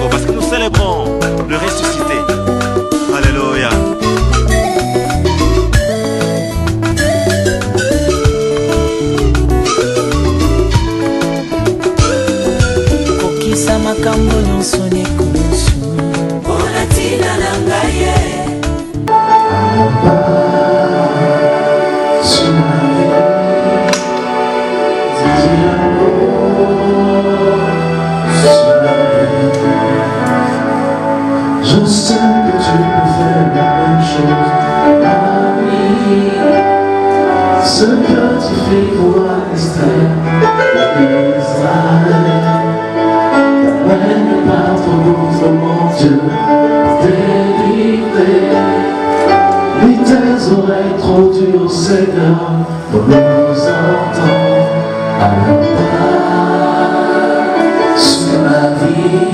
Parce que nous célébrons le ressuscité. Alléluia. Kokisa makambo nyonso nekolusu mpona ntina na ngai ye. Je sais que tu peux faire la même chose à lui. Ce que tu fais pour Esther et Israël, t'amène pas ton autre, mon Dieu, délivrer. Lis tes oreilles trop dures, Seigneur, pour nous entendre. Alors pas sur ma vie.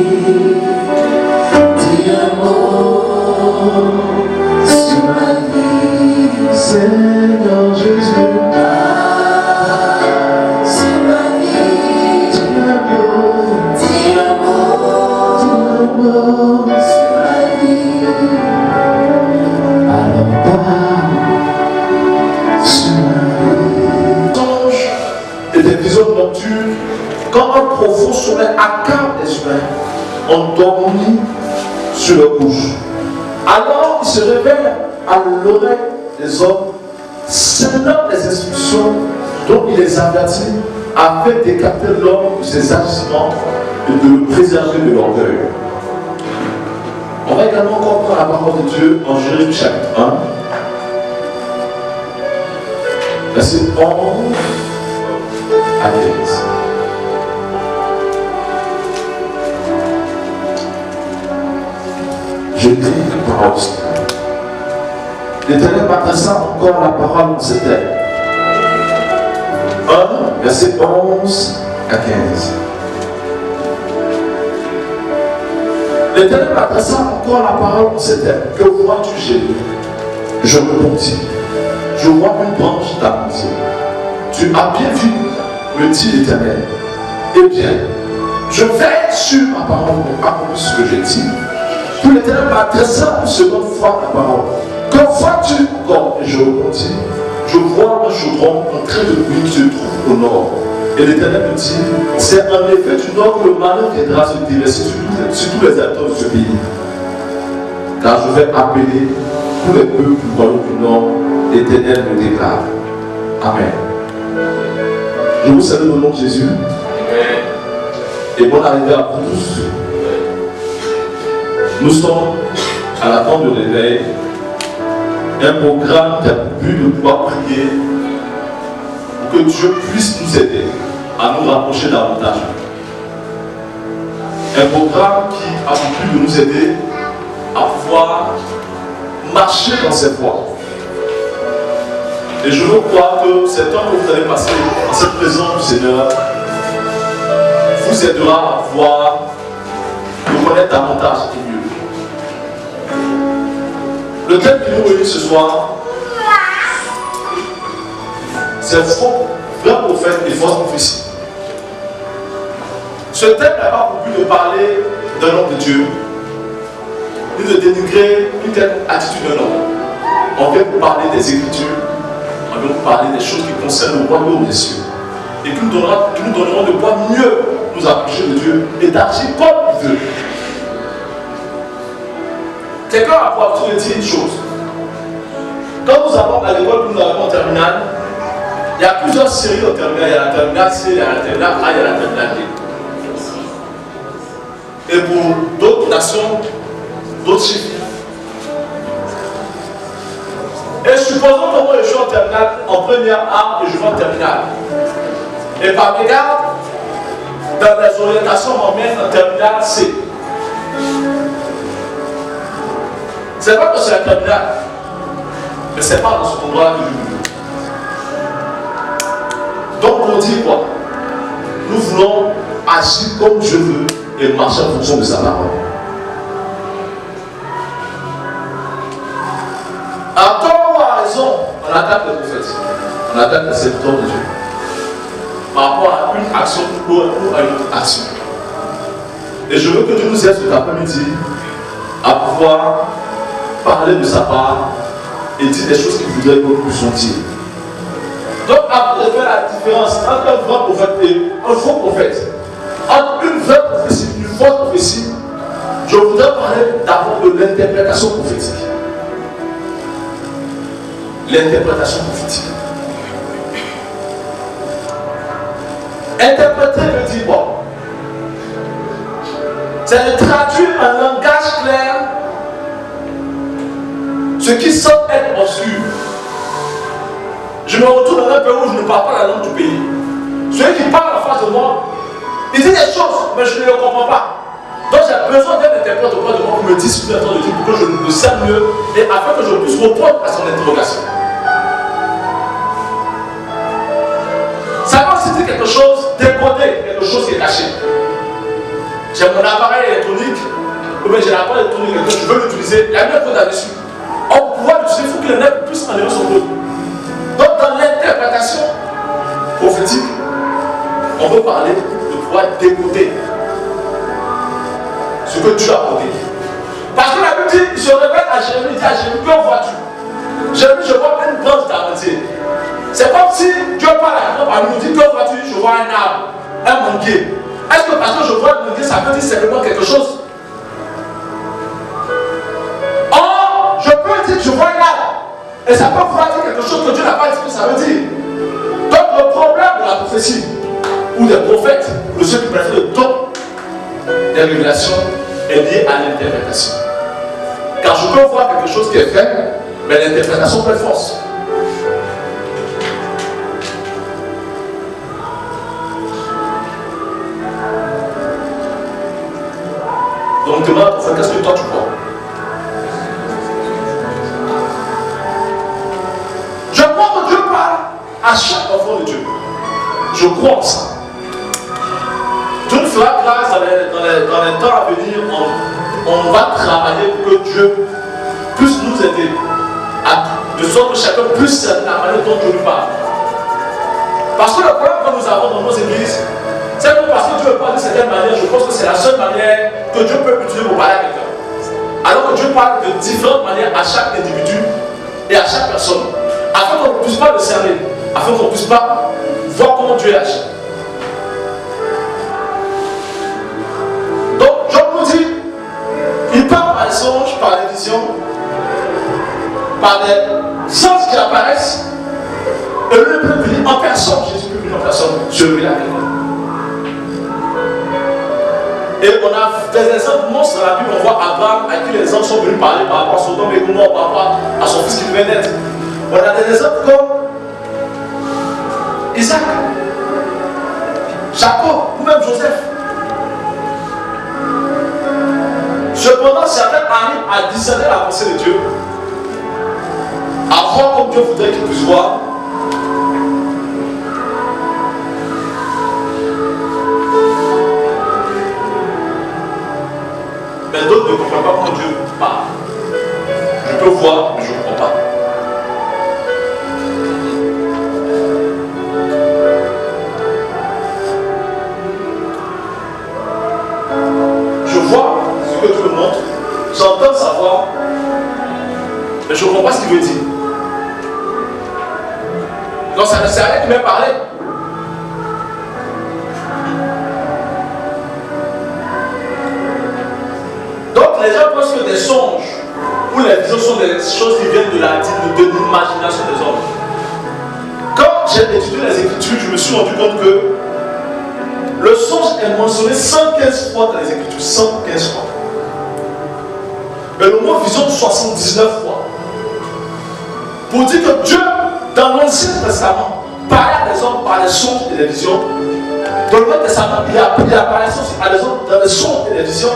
Sur ma vie, Seigneur Jésus, sur ma vie, dis un mot, sur ma vie. Alors pas sur ma vie. Songe et des visions nocturnes, quand un profond sommeil accable les humains, endormis sur le couche. Alors il se révèle à l'oreille des hommes, selon les instructions dont il les avertit, afin d'écarter l'homme de ses agissements et de le préserver de l'orgueil. On va également comprendre la parole de Dieu en Jérémie chapitre 1, verset 11 à 15. Je dis la parole. L'Éternel m'adressa encore la parole en ces termes. 1, verset 11 à 15. L'Éternel m'adressa encore la parole en ces termes. Que vois-tu, Jérémie? Je répondis. Je vois une branche d'amandier. Tu as bien vu, me dit l'Éternel. Eh bien, je veille sur ma parole pour accomplir ce que j'ai dit. Puis l'Éternel m'adressa une seconde fois la parole. Que vois-tu encore? Et je répondis. Je vois un chaudron en train de brûler qui se trouve au nord. Et l'Éternel me dit, c'est en effet du nord que le malheur viendra se déverser sur tous les habitants de ce pays. Car je vais appeler tous les peuples du royaume du nord. L'Éternel me déclare. Amen. Je vous salue au nom de Jésus. Amen. Et bonne arrivée à vous tous. Nous sommes à la fin du réveil, un programme qui a pour but de pouvoir prier pour que Dieu puisse nous aider à nous rapprocher davantage. Un programme qui a pour but de nous aider à pouvoir marcher dans cette voie. Et je veux croire que cet temps que vous allez passer en cette présence du Seigneur vous aidera à pouvoir nous connaître davantage et mieux. Le thème qui nous réunit ce soir, c'est vrai prophète et fausse prophétie. Ce thème n'a pas pour but de parler d'un homme de Dieu, ni de dénigrer une telle attitude d'un homme. On vient pour parler des Écritures, on vient pour parler des choses qui concernent le royaume des cieux, et qui nous donneront de quoi mieux nous approcher de Dieu et d'agir comme il veut. Quelqu'un va pouvoir vous dire une chose. Quand nous avons à l'école, nous avons en terminale, il y a plusieurs séries en terminale. Il y a la terminale C, il y a la terminale A, il y a la terminale D. Et pour d'autres nations, d'autres chiffres. Et supposons que moi je suis en terminale, en première A et je vais en terminale. Et par mégarde, dans les orientations, on m'emmène en terminale C. C'est pas que c'est la terminale, mais c'est pas dans ce endroit que je veux. Donc on dit quoi? Nous voulons agir comme je veux et marcher en fonction de sa parole. À tort ou à raison, on attaque le prophète, on attaque le serviteur de Dieu. par rapport à une action ou à une autre action. Et je veux que Dieu nous aide cet après-midi à pouvoir parler de sa part et dire des choses qu'il voudrait que nous puissions dire. Donc, avant de faire la différence entre un vrai prophète et un faux prophète, entre une vraie prophétie et une fausse prophétie, je voudrais parler d'abord de l'interprétation prophétique. L'interprétation prophétique. Interpréter veut dire quoi? C'est de traduire un langage clair ce qui semble être obscur. Je me retrouve dans un pays où je ne parle pas la langue du pays. Celui qui parle en face de moi, il dit des choses, mais je ne les comprends pas. Donc j'ai besoin d'un interprète auprès de moi pour me dire ce qu'il attend de Dieu, pour que je le sache mieux et afin que je puisse répondre à son interrogation. Ça va aussi dire quelque chose décodé, quelque chose qui est caché. J'ai mon appareil électronique, ou bien j'ai l'appareil électronique que je veux l'utiliser, il y a un code là-dessus. On pourra l'utiliser, il faut que le nez puisse enlever son code. Donc dans l'interprétation prophétique, on veut parler de pouvoir décoder ce que Dieu a codé. Parce que la Bible dit, il se révèle à Jérémie, il dit à Jérémie, que vois-tu? Jérémie, je vois une branche d'amandier. C'est comme si Dieu parle à nous, dit, que vois-tu? Je vois un arbre, un manguier. Est-ce que parce que je vois un manguier, ça veut dire simplement quelque chose? Or, je peux dire que je vois un arbre. Et ça peut vouloir dire quelque chose que Dieu n'a pas dit ce que ça veut dire. Donc le problème de la prophétie, ou des prophètes, de ceux qui préfèrent le don des révélations, est lié à l'interprétation. Car je peux voir quelque chose qui est fait, mais l'interprétation peut être fausse. Donc demande au prophète, qu'est-ce que toi tu vois? Je crois que Dieu parle à chaque enfant de Dieu. Je crois en ça. Dieu nous fera grâce dans les temps à venir. On va travailler pour que Dieu puisse nous aider. De sorte que chacun puisse savoir la manière dont Dieu nous parle. Parce que le problème que nous avons dans nos églises, c'est que parce que Dieu parle de certaine manière, je pense que c'est la seule manière que Dieu peut utiliser pour parler à quelqu'un. Alors que Dieu parle de différentes manières à chaque individu et à chaque personne. Afin qu'on ne puisse pas le cerner, afin qu'on ne puisse pas voir comment Dieu agit. Donc, Job nous dit, il parle par les songes, par les visions, par les sens qui apparaissent, et lui peut venir en personne, Jésus peut venir en personne, je vais la quelqu'un. Et on a des exemples monstres dans la Bible, on voit Abraham à qui les anges sont venus parler par rapport à Sodome et Gomorrhe, par rapport à son fils qui devait naître. On a des exemples comme Isaac, Jacob ou même Joseph. Cependant, certains arrivent à discerner la pensée de Dieu, à voir comme Dieu voudrait qu'ils puissent voir. Mais d'autres ne comprennent pas comment Dieu parle. Je peux voir, mais je ne comprends pas. Je vois ce que tu me montres, j'entends savoir, mais je ne comprends pas ce qu'il veut dire. Donc ça ne sert à rien qu'il m'ait parlé. Donc les gens pensent que des songes ou les visions sont des choses qui viennent de l'imagination des hommes. Quand j'ai étudié les Écritures, je me suis rendu compte que le songe est mentionné 115 fois dans les Écritures, 115 fois. Mais le mot vision 79 fois. Pour dire que Dieu, dans l'Ancien Testament, parlait à des hommes par les songes et les visions. Dans le Nouveau Testament, il apparaît à des hommes dans les songes et les visions.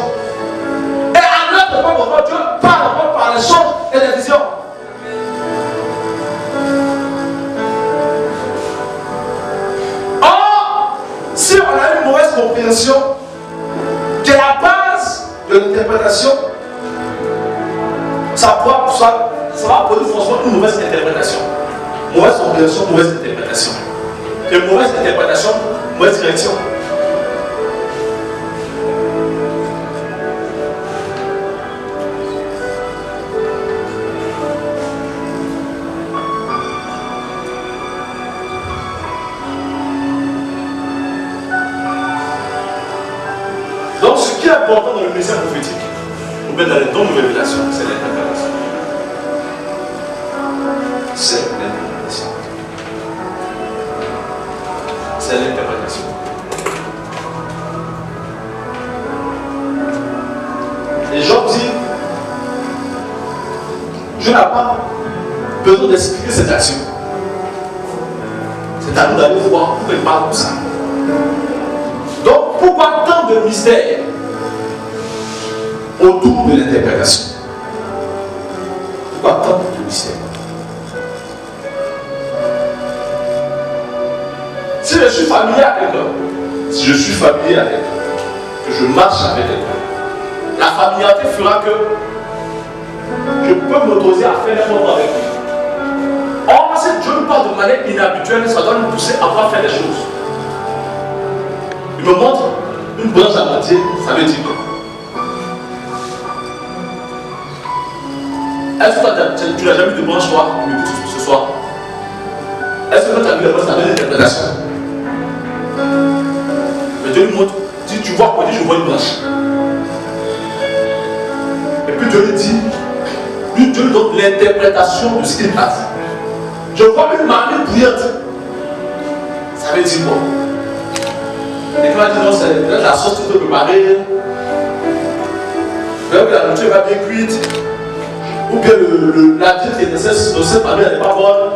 Et à notre époque, Dieu parle encore par les songes et les visions. Or, si on a une mauvaise compréhension, qui est la base de l'interprétation, ça va produire forcément une mauvaise interprétation. Mauvaise compréhension, mauvaise interprétation. et mauvaise interprétation, mauvaise direction. Donc ce qui est important dans le message prophétique, ou bien dans les dons de révélation, c'est l'interprétation. C'est l'interprétation. C'est l'interprétation. Et Job dit, je n'ai pas besoin d'expliquer cette action. C'est à nous d'aller voir pourquoi il parle comme ça. Donc pourquoi tant de mystères autour de l'interprétation? Pourquoi tant de mystères? Si je suis familier avec quelqu'un, si je suis familier avec quelqu'un, que je marche avec quelqu'un, la familiarité fera que je peux m'autoriser à faire n'importe avec lui. Or, si Dieu nous parle de manière inhabituelle, ça doit nous pousser à pouvoir faire des choses. Il me montre une branche à moitié, ça veut dire quoi? Est-ce que toi, tu n'as jamais vu de branche, toi, qui m'écoutes ce soir? Est-ce que toi, tu as vu la branche, ça veut dire interprétation? Mais Dieu lui montre, dit, tu vois quoi? Je vois une branche. Et puis Dieu lui dit, Dieu lui donne l'interprétation de ce qu'il passe. Je vois une marmite bouillante. Ça veut dire quoi? Et quand il dit non, c'est la sauce que tu peux préparer, même que la nourriture va bien cuite, ou bien la viande qui est nécessaire de cette famille n'est pas bonne.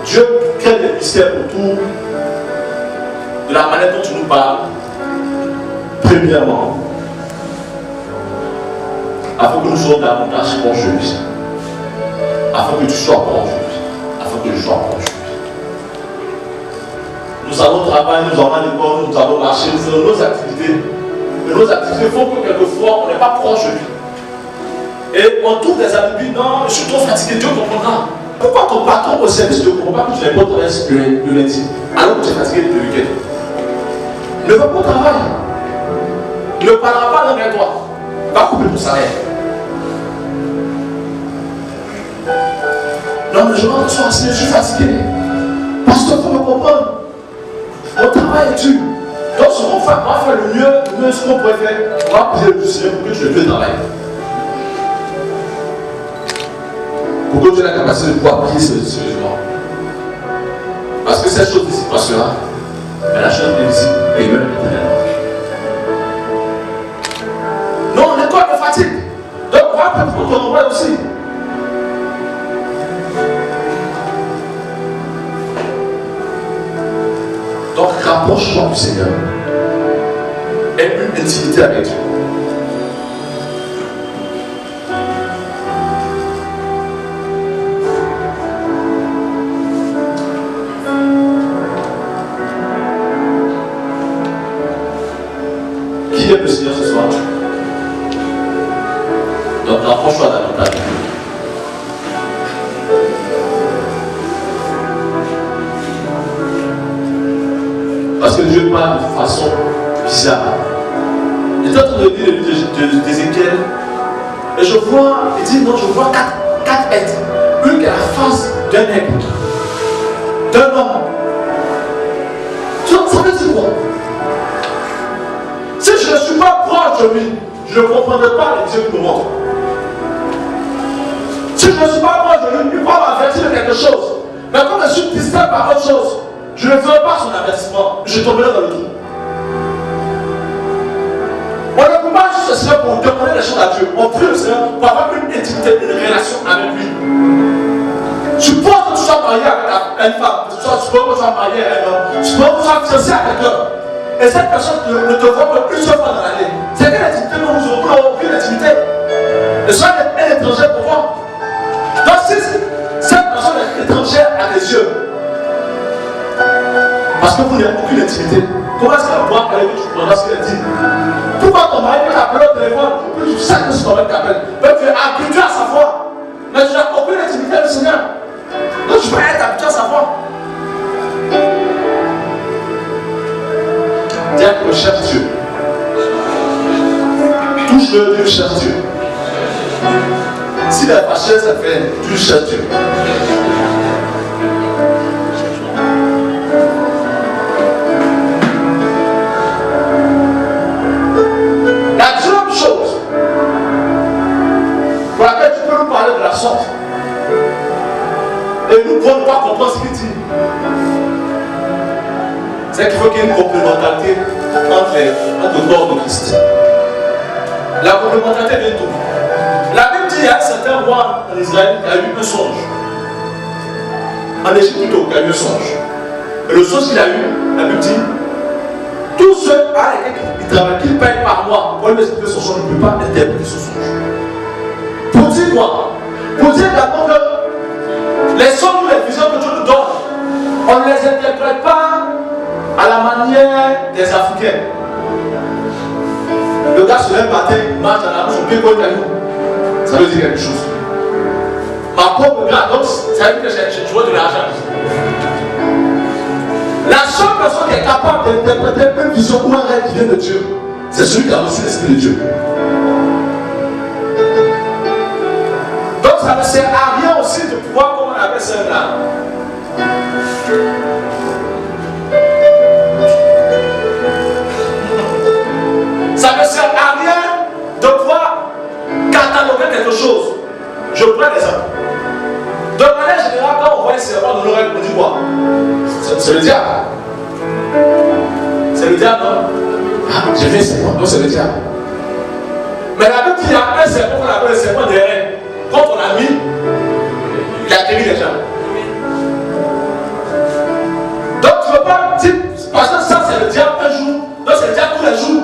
Dieu crée des mystères autour de la manière dont tu nous parles. Premièrement, afin que nous soyons davantage proches de lui, afin que tu sois proche de lui, afin que je sois proche de lui. Nous allons travailler, nous allons à l'école, nous allons marcher, nous faisons nos activités. Mais nos activités font que quelquefois on n'est pas proche de lui. Et on trouve des amis, non, je suis trop fatigué, Dieu comprendra. Pourquoi ton patron au service ne comprend pas que tu n'es pas au travail le lundi, alors que tu es fatigué le week-end? Ne va pas au travail. Il ne parlera pas dans les doigts. Va couper ton salaire. Non, mais je rentre ce soir, je suis fatigué. Pasteur, il faut me comprendre. Mon travail est dur. Donc, ce qu'on fait, on va faire le mieux ce qu'on pourrait faire. On va prier le Seigneur pour que tu le travailles. Pour que tu aies la capacité de pouvoir prier ce jour. Parce que cette chose ici passera. Mais la chose invisible est même éternelle. Non, l'école me fatigue. Donc, on va prendre ton travail aussi. Donc, rapproche-toi du Seigneur. Aie une intimité avec Dieu. Qui est le Seigneur ce soir? Donc, rapproche-toi davantage. Parce que Dieu parle de façon bizarre. J'étais en train de lire le livre d'Ézéchiel. Et je vois, il dit non, je vois quatre êtres. Une qui a la face d'un aigle, d'un homme. Ça veut dire quoi? Si je ne suis pas proche de lui, je ne comprendrai pas les dieux qui me montrent. Si je ne suis pas proche de lui, il va m'avertir de quelque chose. Mais quand je suis distrait par autre chose, je ne ferai pas son avertissement, je tomberai dans le trou. On ne peut pas juste le Seigneur pour demander des choses à Dieu. On prie le Seigneur pour avoir une intimité, une relation avec lui. Suppose que tu sois marié avec une femme, suppose que tu sois marié avec un homme, suppose que tu sois fiancé à quelqu'un. Et cette personne ne te voit qu'une seule fois dans l'année. C'est quelle intimité que nous avons aucune intimité. Et cela est étranger pour moi. Donc si cette personne est étrangère à tes yeux, parce que vous n'avez aucune intimité, comment est-ce qu'elle va pouvoir parler que tu comprendras ce qu'elle dit? Pourquoi ton mari peut t'appeler au téléphone pour que tu sais que c'est ton mari qui t'appelle? Mais tu es habitué à sa voix, mais tu n'as aucune veux, tu cherches Dieu. Si la fâcheuse, ça fait, tu cherches Dieu. La deuxième chose pour laquelle tu peux nous parler de la sorte, et nous ne pouvons pas comprendre ce qu'il dit, c'est qu'il faut qu'il y ait une complémentarité entre le corps de Christ. La complémentarité vient d'où? La Bible dit qu'il y a un certain roi en Israël qui a eu un songe. En Égypte plutôt, qui a eu un songe. Et le songe qu'il a eu, la Bible dit, tous ceux qui travaillent, qui payent par mois pour lui expliquer son songe, ne peut pas interpréter son songe. Pour dire quoi? Pour dire d'abord que les songes ou les visions que Dieu nous donne, on ne les interprète pas à la manière des Africains. Le gars se lève matin, marche à la rue, son pied contre caillou. Ça veut dire quelque chose. Ma pauvre grados, ça veut dire que je veux de l'argent. La seule personne qui est capable d'interpréter une vision ou un rêve qui vient de Dieu, c'est celui qui a reçu l'Esprit de Dieu. Donc ça ne sert à rien aussi de pouvoir, comment on appelle ça là, ça ne sert à rien de pouvoir cataloguer quelque chose. Je prends l'exemple. De manière générale, quand on voit un serpent dans l'oreille, on dit quoi? C'est le diable. C'est le diable, non? Ah, j'ai vu un serpent, donc c'est le diable. Mais la Bible dit qu'il y a un serpent qu'on appelle le serpent derrière. Quand on a mis, il a guéri les gens. Donc tu ne peux pas dire, parce que ça c'est le diable un jour, donc c'est le diable tous les jours.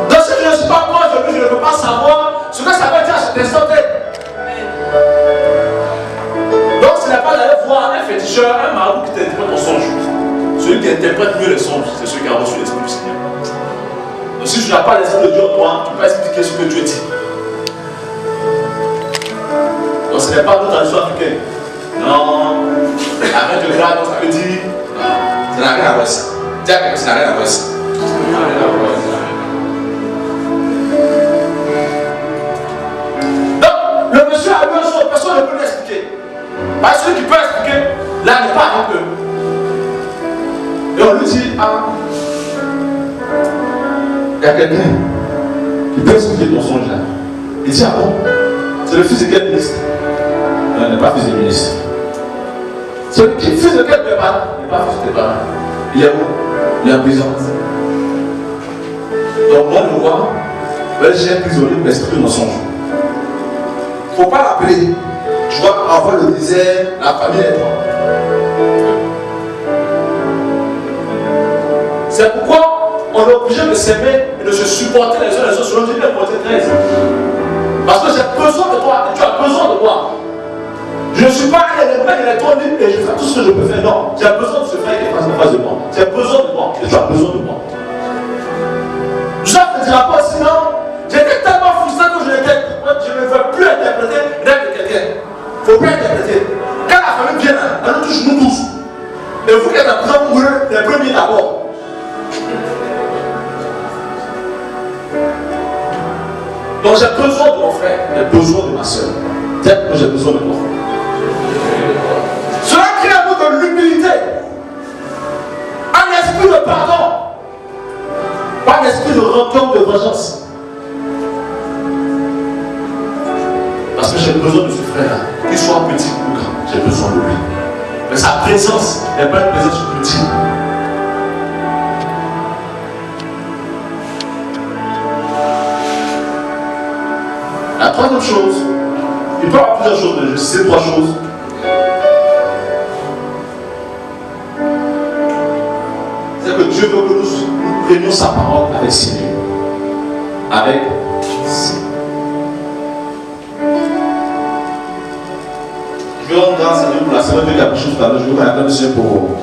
Donc si je ne suis pas moi, je ne peux pas savoir ce que ça veut dire à cet instant. Donc ce n'est pas d'aller voir un féticheur, un marabout qui t'interprète ton songe. Celui qui interprète mieux les songes, c'est celui qui a reçu l'Esprit du Seigneur. Donc si tu n'as pas l'Esprit de Dieu en toi, tu ne peux pas expliquer ce que Dieu dit. Donc ce n'est pas notre tradition africaine. Non, avec le grade, ça veut dire, ça n'a rien à voir ça. Dis à quelqu'un, ça n'a rien à voir ça. Donc, le monsieur a eu un son, personne ne peut l'expliquer. Parce que celui qui peut expliquer, là n'est pas avec eux. Et on lui dit, ah, il y a quelqu'un qui peut expliquer ton songe là. Il dit, ah bon, c'est le fils de quel ministre? Non, il n'est pas fils de ministre. Celui qui est fils de quel pépin? Il n'est pas fils de pépin. Il est où? Il est en prison. Donc moi je vois, j'ai emprisonné pour expliquer mon songe. Il ne faut pas l'appeler. Tu vois, avant le désert, la famille est toi. C'est pourquoi on est obligé de s'aimer et de se supporter les uns les autres selon Dieu 13. Parce que j'ai besoin de toi et tu as besoin de moi. Je ne suis pas un élément électronique et je fais tout ce que je peux faire. Non, j'ai besoin de ce frère qui est en face de moi. J'ai besoin de moi et tu as besoin de moi. Jacques ne dira pas sinon, j'étais tellement frustré que je ne veux plus interpréter rêve de quelqu'un. Il ne faut pas interpréter. Quand la famille vient, elle nous touche nous tous. Et vous qui êtes à présent, vous mourrez les premiers d'abord. Donc j'ai besoin de mon frère, j'ai besoin de ma soeur. Peut-être que j'ai besoin de toi. Cela crée à nous de l'humilité, un esprit de pardon, pas un esprit de rancœur, de vengeance. Parce que j'ai besoin de ce frère-là, qu'il soit petit ou grand, j'ai besoin de lui. Mais sa présence n'est pas une présence petite. La troisième chose, il peut y avoir plusieurs choses, mais je sais trois choses. C'est que Dieu veut que nous prenions sa parole avec sérieux. Avec sérieux. Je vais rendre grâce à Dieu pour la semaine de quelque chose tout à l'heure. Je veux qu'on appelle monsieur pour.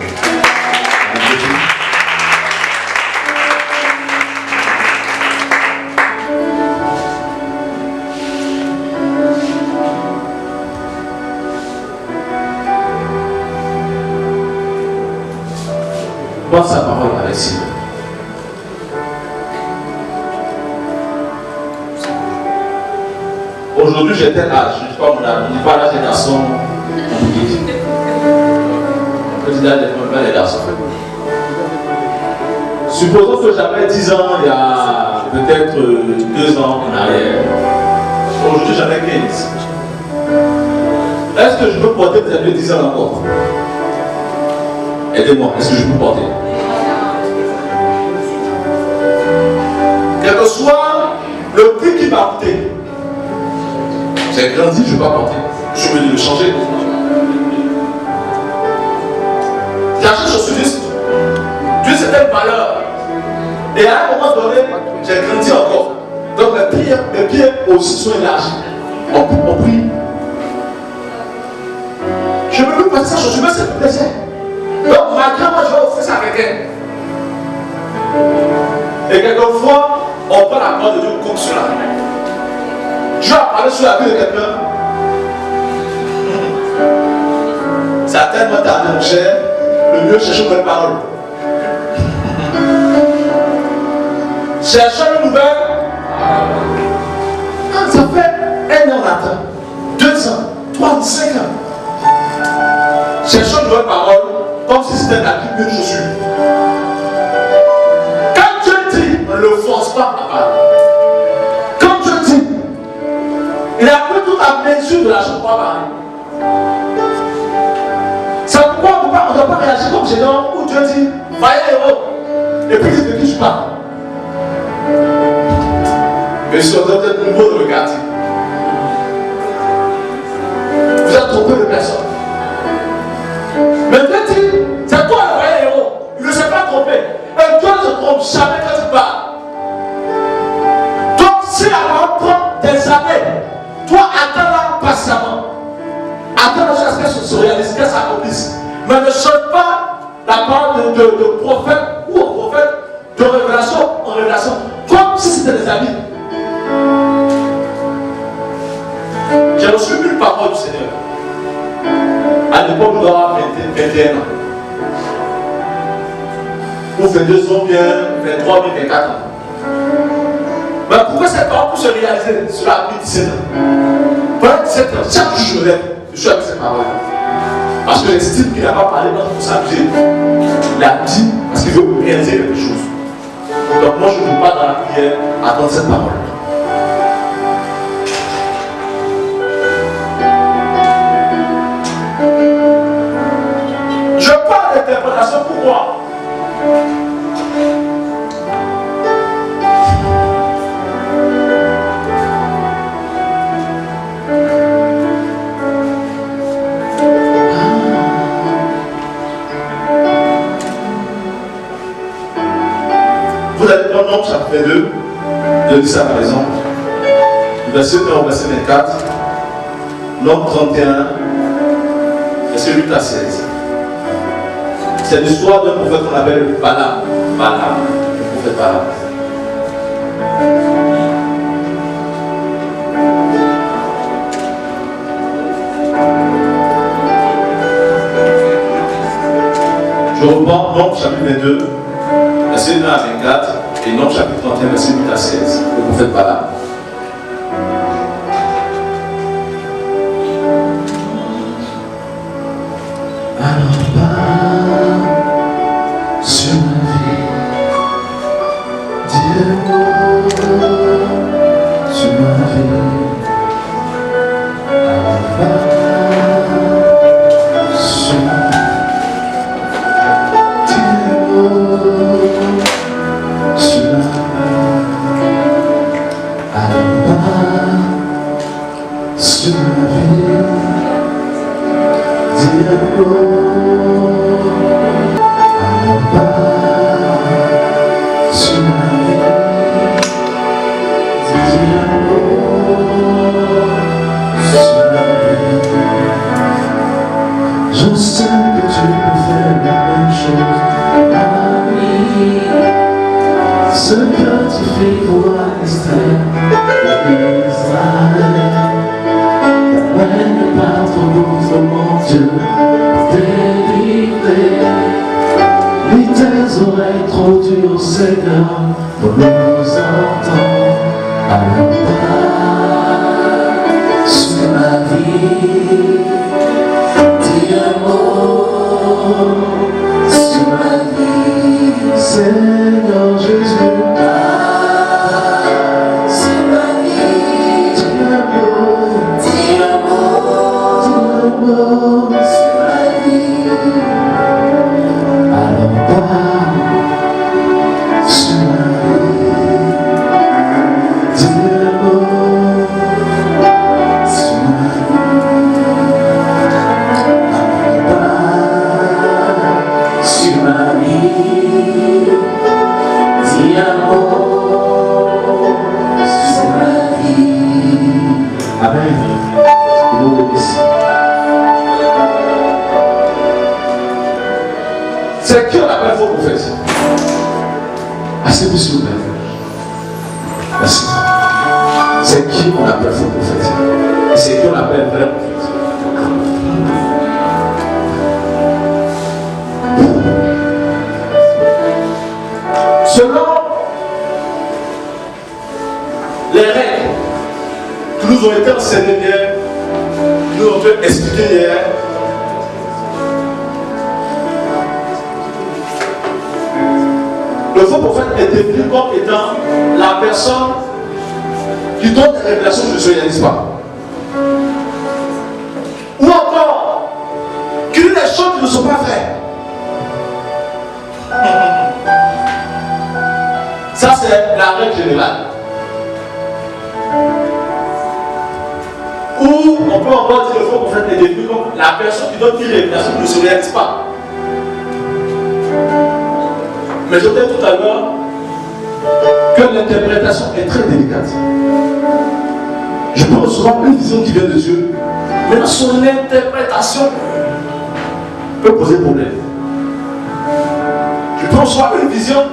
Porte sa parole avec sérieux. Aujourd'hui, j'ai tel âge. Je ne dis pas mon âge. Je ne dis pas l'âge des garçons. On peut dire l'âge des garçons. Supposons que j'avais 10 ans il y a peut-être 2 ans en arrière. Aujourd'hui, j'en ai 15. Est-ce que je peux porter des habits de 10 ans encore? Aidez-moi, est-ce que je peux porter? Quel que soit le prix qui m'a coûté, j'ai grandi, je ne vais pas porter. Je suis venu le changer. J'achète chaussures, Dieu c'était une valeur. Et à un moment donné, j'ai grandi encore. Donc mes pieds aussi sont élargis. On prie. Je ne peux plus passer sa chaussure, mais c'est plus plaisir. Donc malgré moi, je vais offrir ça à quelqu'un. Et quelquefois, on prend la parole de Dieu comme cela. Dieu a parlé sur la vie de quelqu'un. Ça a tellement tardé, mon cher. Le mieux, chercher une bonne parole. Chercher une nouvelle. Ça fait 1 an on attend. 2 ans, 3 ans, 5 ans. Cherchons une nouvelle parole comme si c'était la Bible de chaussure. Quand Dieu dit, on ne le force pas à parler. Quand Dieu dit, il a pris toute la mesure de la chose pour parler. C'est pourquoi on ne doit pas réagir comme Gédéon où Dieu dit, vaillant héros. Et puis il dit de qui je parle. Mais si on doit être nouveau de regarder, vous êtes trompé de personne. Mais Dieu dit, c'est toi le vrai héros. Il ne s'est pas trompé. Et Dieu ne se trompe jamais quand il parle. Donc si la parole prend des années, toi attends-la patiemment. Attends jusqu'à ce qu'elle se réalise, qu'elle s'accomplisse. Mais ne change pas la parole de prophète ou au prophète de révélation en révélation. Comme si c'était des amis. J'ai reçu une parole du Seigneur. À l'époque, nous avons 21 ans. Ou 22 ans bien, 23 bien, 24 ans. Mais pourquoi cette parole peut se réaliser sur la vie de 17 ans? Pendant 17 ans, chaque jour je me lève, je suis avec cette parole. Parce que j'estime qu'il n'a pas parlé dans pour s'amuser. Il a dit parce qu'il veut réaliser quelque chose. Donc moi je ne veux pas dans la prière attendre cette parole. Je parle d'interprétation pour moi. Vous allez prendre Nombre chapitre 2, je dis ça par exemple, verset 1 au verset 24, Nombre 31, verset 8 à 16. C'est l'histoire d'un prophète qu'on appelle Balaam. Balaam, le prophète Balaam. Je reprends Nombre chapitre 2, verset 1 à 24, et Nombre chapitre 31, verset 8 à 16, le prophète Balaam. Alors parle sur ma vie, dis-le-moi sur ma vie. Alors parle sur ma vie, dis-le-moi sur ma vie. Alors parle sur ma vie. Je sais que tu peux faire la même chose à vie. Ce que tu fais pour Esther et Israël. Ne pas trop beau, mon Dieu, délivrer. Ni tes oreilles trop dures, Seigneur, pour nous entendre. Alors parle Et nous bénissons. C'est qui on appelle faux prophète? Assez s'il vous plaît. Merci. C'est qui on appelle faux prophète? C'est qui on appelle vrai prophète? Selon les règles qui nous ont été enseignées hier, qui nous ont été expliquées hier, le faux prophète est défini comme étant la personne qui donne des révélations que je ne réalise pas. Ou encore, qui dit des choses qui ne sont pas vraies. Ça, c'est la règle générale. Ou on peut encore dire que le faux prophète est défini comme la personne qui donne une révélation qui ne se réalise pas. Mais je disais tout à l'heure que l'interprétation est très délicate. Je peux recevoir une vision qui vient de Dieu, mais dans son interprétation peut poser problème. Je peux recevoir une vision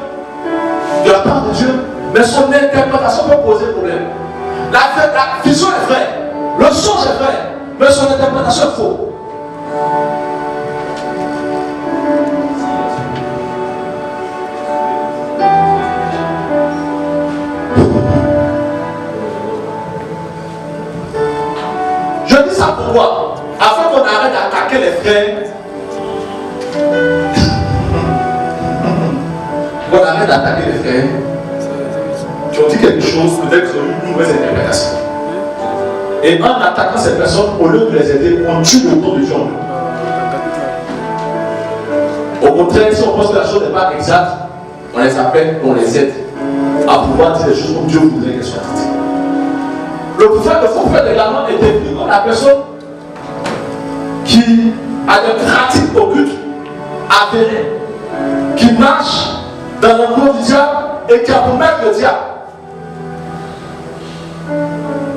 de la part de Dieu, mais son interprétation peut poser problème. La vision est vraie, le songe est vrai, mais son interprétation est faux. Je dis ça pourquoi? Afin qu'on arrête d'attaquer les frères. On arrête d'attaquer les frères qui ont dit quelque chose, peut-être qu'ils ont eu une mauvaise interprétation. Et en attaquant ces personnes, au lieu de les aider, on tue le don de Dieu. Au contraire, si on pense que la chose n'est pas exacte, on les appelle, on les aide à pouvoir dire les choses comme Dieu voudrait qu'elles soient dites. Le prophète, le faux prophète également est défini comme la personne qui a des pratiques occultes avérées, qui marche dans l'emploi du diable et qui a pour maître le diable.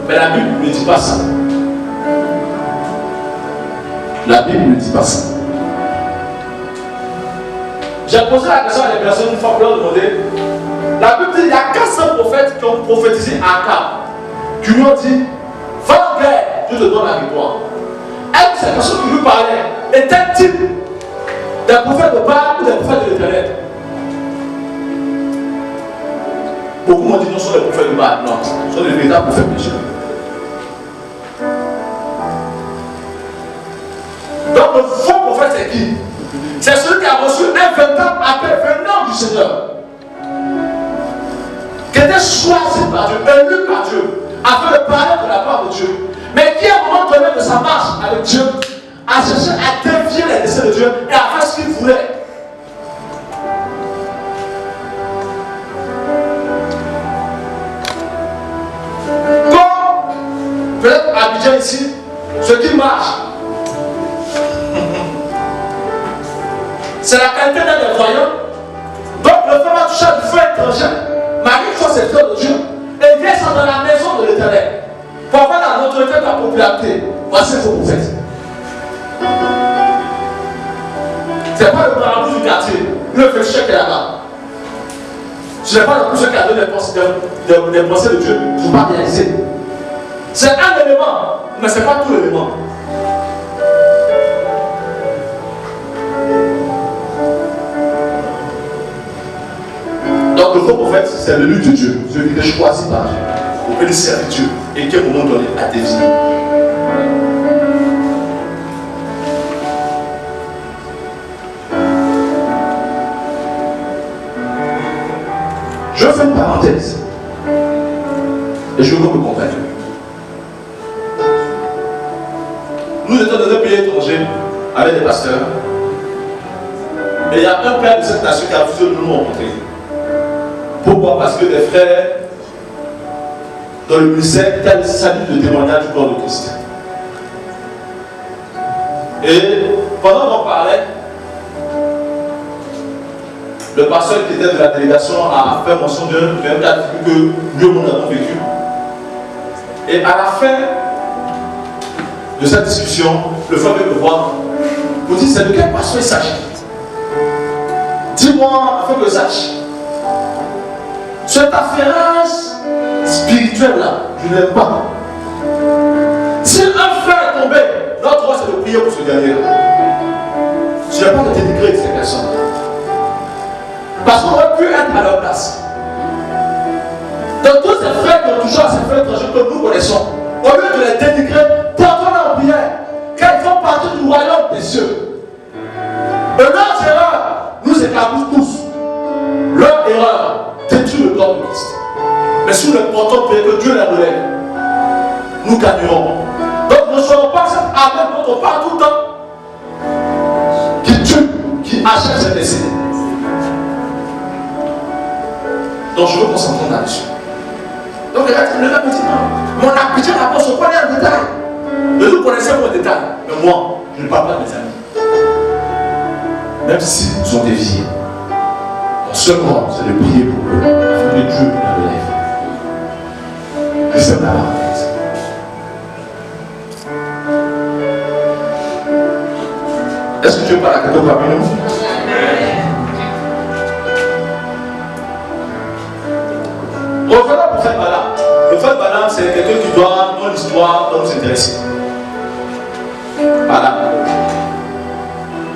Mais la Bible ne dit pas ça. La Bible ne dit pas ça. J'ai posé la question à des personnes une fois pour leur demander. La Bible dit qu'il y a 400 prophètes qui ont prophétisé à Akab, qui lui ont dit va en guerre, Dieu te donne la victoire. Est-ce que ces personnes qui lui parlaient étaient-ils des prophètes de Baal ou des prophètes de l'Éternel? Beaucoup m'ont dit non, ce sont les prophètes de Baal. Non, ce sont les véritables prophètes de Dieu. Donc le faux prophète c'est qui? C'est celui qui a reçu un véritable appel venant du Seigneur, qui était choisi par Dieu, élu par Dieu, afin de parler de la part de Dieu, mais qui à un moment donné de sa marche avec Dieu a cherché à dévier les desseins de Dieu et à faire ce qu'il voulait. Comme peut-être Abidjan ici, ce qui marche, c'est la qualité d'un des voyants. Donc le fait va toucher du feu étranger. Marie soit cette fleur de Dieu et vient ça dans la maison de l'Éternel pour avoir la notoriété de la popularité. Voici le faux prophète. C'est pas le marabout du quartier, le féticheur qui est là-bas. Ce n'est pas le plus qui a donné des pensées de Dieu pour ne pas réaliser. C'est un élément, mais ce n'est pas tout l'élément. Donc le faux prophète, c'est l'élu de Dieu, celui qui est choisi par Dieu, pour venir servir Dieu et qui, à un moment donné, a dévié. Je fais une parenthèse et je veux que vous compreniez. Nous étions dans un pays étranger avec des pasteurs et il y a un père de cette nation qui a refusé de nous rencontrer. Pourquoi? Parce que des frères dans le ministère étaient le salut de témoignage du corps de Christ. Et pendant qu'on parlait, le pasteur qui était de la délégation a fait mention d'un cas que nous avons vécu. Et à la fin de cette discussion, le frère veut me voir pour dire c'est de quel pasteur il s'agit. Dis-moi, afin que je sache. Cette afférence spirituelle là, je n'aime pas. Si un frère est tombé, notre rôle c'est de prier pour ce dernier là. Je n'ai pas de dénigrer ces personnes. Parce qu'on aurait pu être à leur place. Donc tous ces frères qui ont touché à ces frères étrangers que nous connaissons, au lieu de les dénigrer, portons-les en prière, car ils font partie du royaume des cieux. Et leur erreur nous éclabousse tous. Leur erreur détruit le corps de Christ. Mais si nous les portons pour que Dieu les relève, nous gagnerons. Donc ne soyons pas cette armée dont on parle tout le temps, qui tue, qui achète ses destinées. Donc je veux qu'on s'entende là-dessus. Donc le gars me dit non, mon appétit rapport se connaît en détail. Mais nous connaissons en détail. Mais moi, je ne parle pas de mes amis. Même s'ils sont déviés, mon seul rôle, c'est de prier pour eux, afin que Dieu la relève. Je ferme la parenthèse. Est-ce que Dieu parle à quelqu'un parmi nous? Revenons pour faire Balaam. Le frère Balaam, c'est quelqu'un qui doit, dans l'histoire, nous intéresser. Balaam.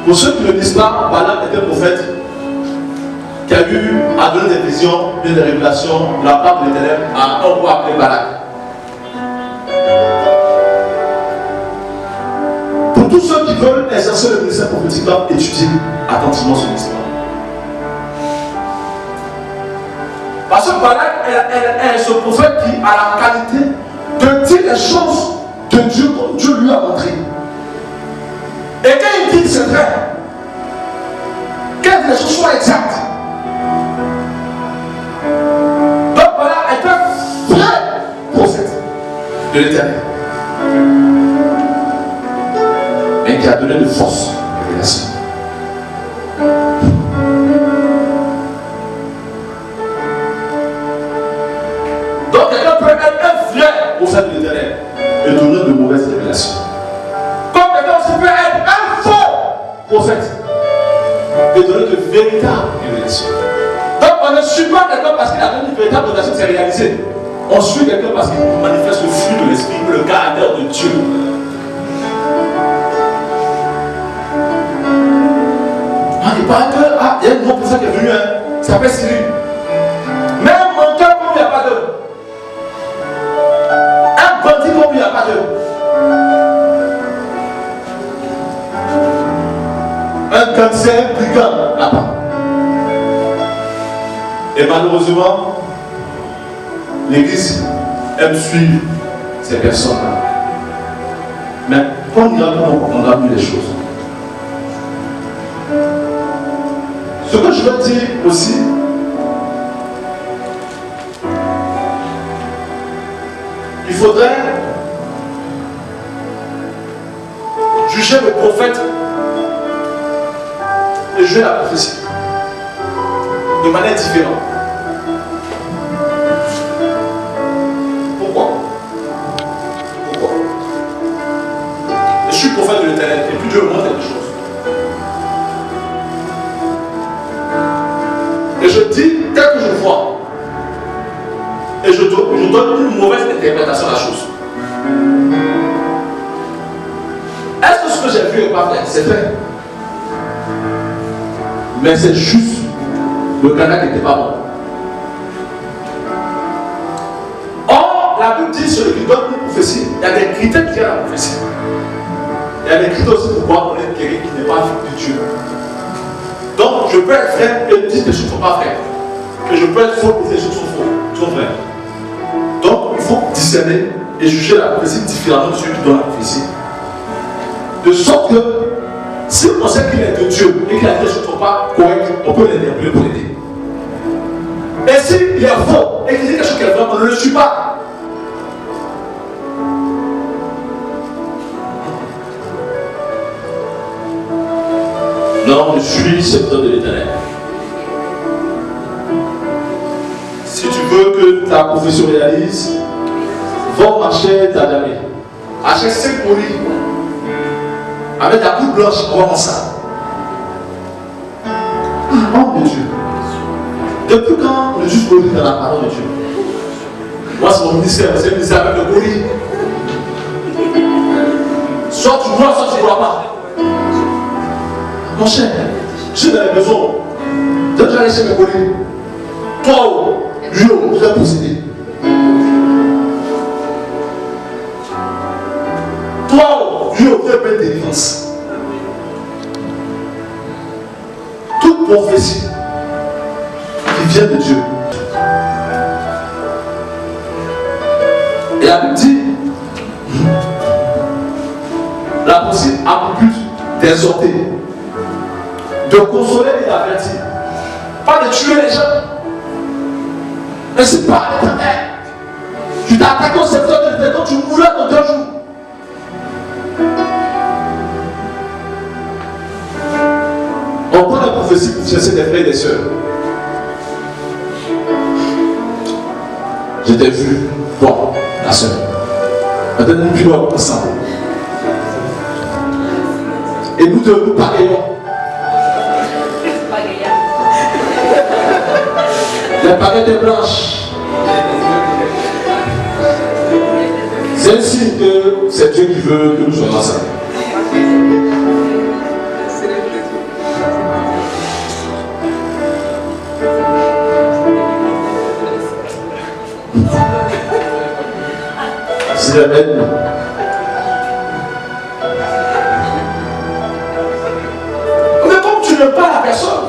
Pour ceux qui ne disent pas, Balaam était un prophète qui a eu à donner des visions, des révélations de la part de l'Éternel à un roi appelé Balak. Pour tous ceux qui veulent exercer le ministère prophétique, doivent étudier attentivement son histoire. Parce que Balak est ce prophète qui a la qualité de dire les choses de Dieu comme Dieu lui a montré. Et quand il dit c'est vrai, que les choses soient exactes. Donc Balak est un vrai prophète de l'Éternel. Mais qui a donné de fausses révélations. Donc quelqu'un peut être un vrai prophète de l'Éternel et donner de mauvaises révélations. Comme quelqu'un aussi peut être un faux prophète et donner de véritables révélations. Donc on ne suit pas quelqu'un parce qu'il a donné une véritable révélation, c'est réalisé. On suit quelqu'un parce qu'il manifeste le fruit de l'esprit, le caractère de Dieu. Il paraît que, il y a un nouveau prophète qui est venu, il s'appelle Cyril. Mais un menteur comme il n'y a pas d'eux. Un bandit comme il n'y a pas d'eux. Un cancer brigand là-bas. Et malheureusement, l'Église aime suivre ces personnes-là. Mais quand on ira, on a vu les choses. Ce que je veux dire aussi, il faudrait juger le prophète et juger la prophétie de manière différente. Pourquoi? Je suis prophète de l'Éternel et puis Dieu me montre quelque chose. Et je dis tel que je vois. Et je donne une mauvaise interprétation à la chose. Est-ce que ce que j'ai vu n'est pas vrai? C'est vrai. Mais c'est juste le canal n'était pas bon. Or, la Bible dit celui qui donne une prophétie, il y a des critères qui viennent à la prophétie. Il y a des critères aussi pour voir qu'on est quelqu'un qui n'est pas de Dieu. Donc, je peux être vrai et dire que les choses ne sont pas vraies. Et je peux être faux et dire que les choses sont vraies. Donc, il faut discerner et juger la prophétie différemment de celui qui donne la prophétie. De sorte que, si on sait qu'il est de Dieu et qu'il a dit que les choses ne sont pas correctes, on peut l'interpréter pour l'aider. Et s'il est faux et qu'il dit quelque chose qui est vrai, on ne le suit pas. Non, je suis serviteur de l'Éternel. Si tu veux que ta profession réalise, va au marché d'Adamé. achète 5 molis avec la coupe blanche, on va voir ça. Oh mon Dieu. Depuis quand le juge Moïse dans la parole de Dieu? Moi, c'est mon ministère, c'est le ministère avec le colis. Soit tu vois, soit tu ne vois pas. Mon cher, je suis dans les maisons. Dès que j'allais chez mes colis, toi, lui, vous êtes possédé. Toi, lui, vous êtes plein de délivrance. Toute prophétie qui vient de Dieu. Et la Bible dit, la prophétie a pour but d'exhorter, de consoler et d'avertir. Pas de tuer les gens. Mais c'est pas l'éternel. Tu t'es attaqué au secteur de l'éternel quand tu mourrais dans 2 jours. On prend la prophétie pour chercher des frères et des sœurs. Je t'ai vu, toi, la sœur. Maintenant, nous vivons ensemble. Et nous devons nous pagayons. Les paillettes blanches. C'est un signe que c'est Dieu qui veut que nous soyons ensemble. C'est la haine. Mais comme tu n'aimes pas la personne,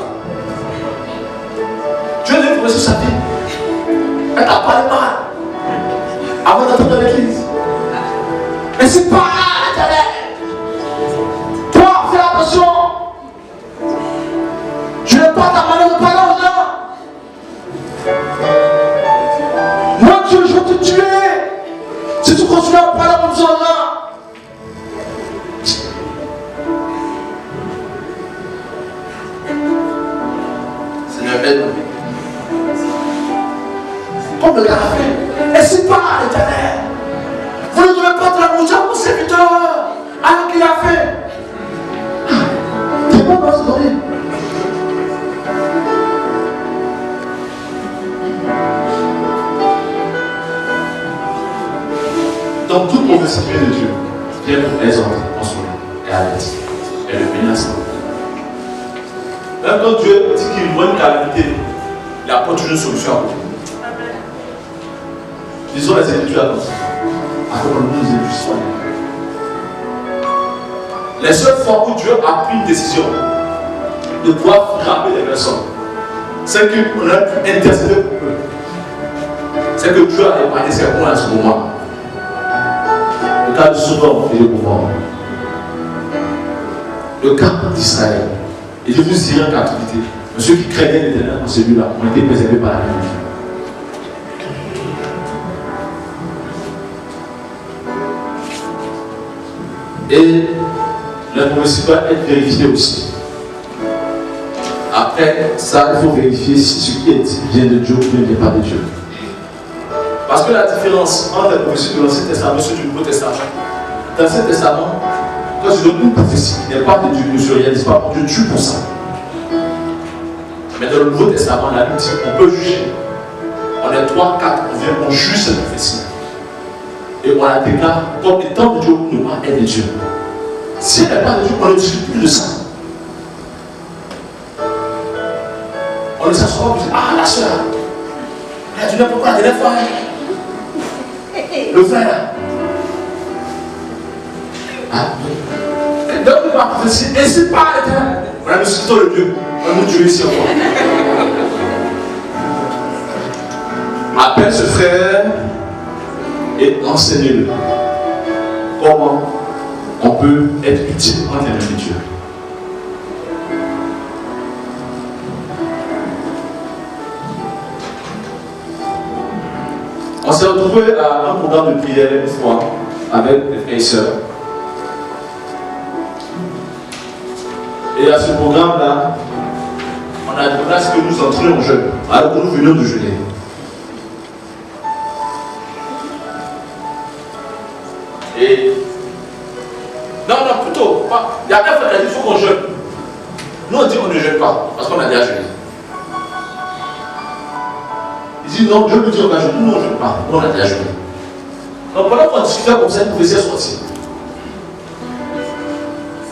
Dieu lui pour sa vie. Elle t'a parlé mal avant d'entrer dans l'église. Mais c'est pas l'éternel. Toi, fais attention. Tu n'aimes pas ta manière de parler aux gens. Moi, Dieu, je vais te tuer. Si tu continues à parler comme ça aux gens. Seigneur, aide-nous. Comme le gars a fait. Et c'est pas l'éternel. Vous ne devez pas traverser mon serviteur. Alors qu'il a fait. T'es pas dans ce donner. Donc toute prophétie de Dieu vient pour exhorter, consoler et avertir. Et le menace. Même quand Dieu dit qu'il voit une calamité, il apporte une solution à côté. Disons les Écritures à nous. Après, on nous dit soigner. Les seules fois où Dieu a pris une décision de pouvoir frapper les personnes, c'est qu'on a pu intercéder pour eux. C'est que Dieu a épargné ses points à ce moment. Le cas de Sodome et de Gomorrhe. Le cas d'Israël. Et je vous dirai en captivité. Mais ceux qui craignaient l'éternel dans celui-là ont été préservés par la vie. Et la prophétie doit être vérifiée aussi. Après ça, il faut vérifier si ce qui est dit vient de Dieu ou bien ne vient pas de Dieu. Parce que la différence entre la prophétie de l'Ancien Testament et celle du Nouveau Testament, dans l'Ancien Testament, quand je donne une prophétie qui n'est pas de Dieu, ne se réalise pas, Dieu tue pour ça. Mais dans le Nouveau Testament, la Bible dit qu'on peut juger. On est 3, 4, on vient, on juge cette prophétie. Et on la déclare comme étant de Dieu ou ne pas être de Dieu. Si elle n'est pas de Dieu, on ne discute plus de ça. On ne s'assoit pas pour dire, ah la soeur, tu n'as pas pourquoi la dernière fois. Le frère là. Ah, donc il va prophétie, et c'est pas l'éternel. On a le scripteur de Dieu. On va nous tuer ici encore. Appelle ce frère et enseignez-le comment on peut être utile en termes de Dieu. On s'est retrouvé à un programme de prière une fois avec des frères et sœurs. Et à ce programme-là, on a demandé à ce que nous entrions en jeûne, alors que nous venions de jeûner. Et Non, non, plutôt. Il y a un frère qui a dit il faut qu'on jeûne. Nous on dit qu'on ne jeûne pas, parce qu'on a déjà jeûné. Il dit non, Dieu nous dit on va jeûner. Nous on ne jeûne pas, nous on a déjà jeûné. Donc pendant qu'on discutait comme ça, une prophétie est sortie.